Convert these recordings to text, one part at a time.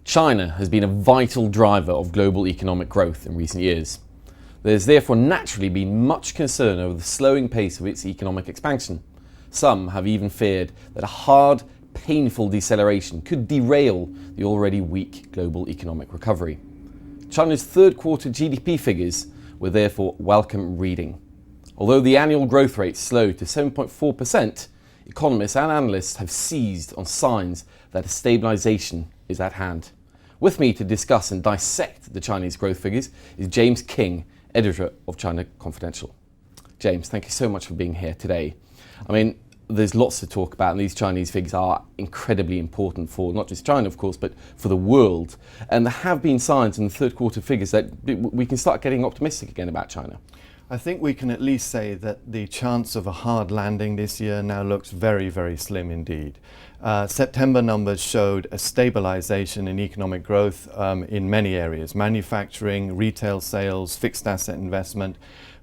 China has been a vital driver of global economic growth in recent years. There's therefore naturally been much concern over the slowing pace of its economic expansion. Some have even feared that a hard, painful deceleration could derail the already weak global economic recovery. China's third quarter GDP figures were therefore welcome reading. Although the annual growth rate slowed to 7.4%, economists and analysts have seized on signs that a stabilisation is at hand. With me to discuss and dissect the Chinese growth figures is James Kynge, editor of China Confidential. James, thank you so much for being here today. I mean, there's lots to talk about, and these Chinese figures are incredibly important for not just China, of course, but for the world. And there have been signs in the third quarter figures that we can start getting optimistic again about China. I think we can at least say that the chance of a hard landing this year now looks very, very slim indeed. September numbers showed a stabilization in economic growth in many areas: manufacturing, retail sales, fixed asset investment.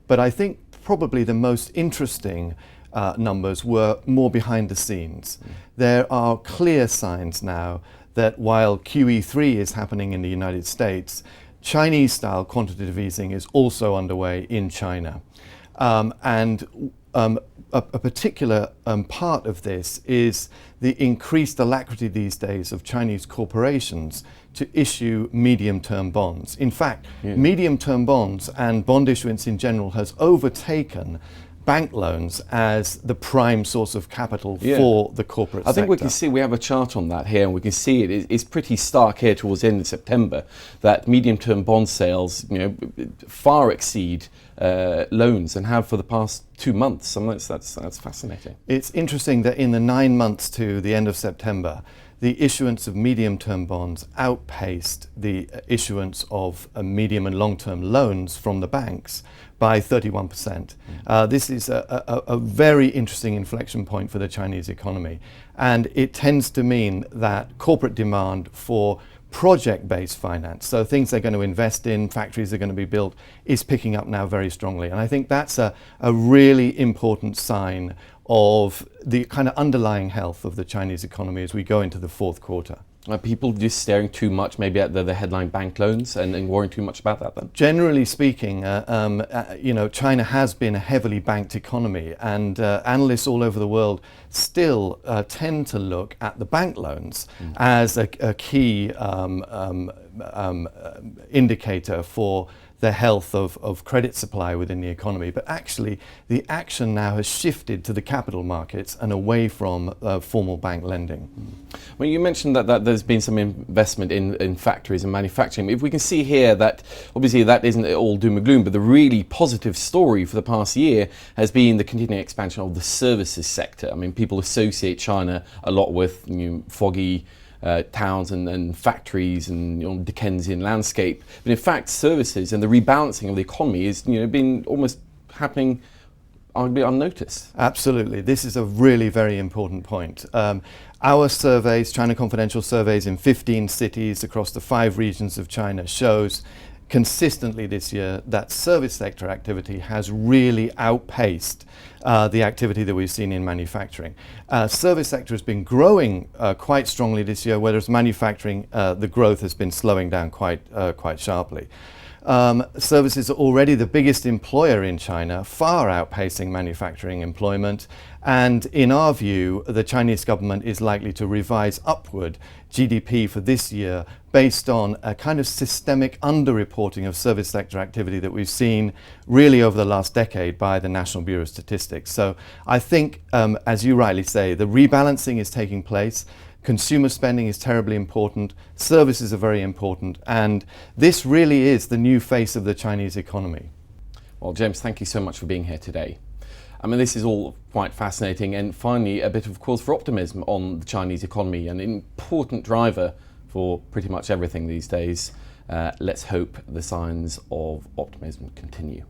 But I think probably the most interesting numbers were more behind the scenes. There are clear signs now that while QE3 is happening in the United States, Chinese-style quantitative easing is also underway in China. A particular part of this is the increased alacrity these days of Chinese corporations to issue medium-term bonds. In fact, medium-term bonds and bond issuance in general has overtaken bank loans as the prime source of capital for the corporate sector. I think we can see, we have a chart on that here, and we can see it's pretty stark here towards the end of September that medium-term bond sales, far exceed loans and have for the past 2 months. I mean, that's fascinating. It's interesting that in the 9 months to the end of September, the issuance of medium-term bonds outpaced the issuance of medium and long-term loans from the banks by 31%. This is a very interesting inflection point for the Chinese economy, and it tends to mean that corporate demand for project-based finance, so things they're going to invest in, factories are going to be built, is picking up now very strongly. And I think that's a really important sign of the kind of underlying health of the Chinese economy as we go into the fourth quarter. Are people just staring too much maybe at the headline bank loans and worrying too much about that then? Generally speaking, China has been a heavily banked economy, and analysts all over the world still tend to look at the bank loans as a key indicator for the health of credit supply within the economy. But actually, the action now has shifted to the capital markets and away from formal bank lending. Well, you mentioned that there's been some investment in factories and manufacturing. If we can see here that obviously that isn't all doom and gloom, but the really positive story for the past year has been the continuing expansion of the services sector. I mean, people associate China a lot with foggy towns and factories and Dickensian landscape, but in fact services and the rebalancing of the economy is been almost happening arguably unnoticed. Absolutely, this is a really very important point. Our surveys, China Confidential surveys in 15 cities across the 5 regions of China, shows consistently this year that service sector activity has really outpaced the activity that we've seen in manufacturing. Service sector has been growing quite strongly this year, whereas manufacturing, the growth has been slowing down quite sharply. Services are already the biggest employer in China, far outpacing manufacturing employment. And in our view, the Chinese government is likely to revise upward GDP for this year based on a kind of systemic underreporting of service sector activity that we've seen really over the last decade by the National Bureau of Statistics. So I think, as you rightly say, the rebalancing is taking place. Consumer spending is terribly important, services are very important, and this really is the new face of the Chinese economy. Well, James, thank you so much for being here today. I mean, this is all quite fascinating, and finally a bit of cause for optimism on the Chinese economy, an important driver for pretty much everything these days. Let's hope the signs of optimism continue.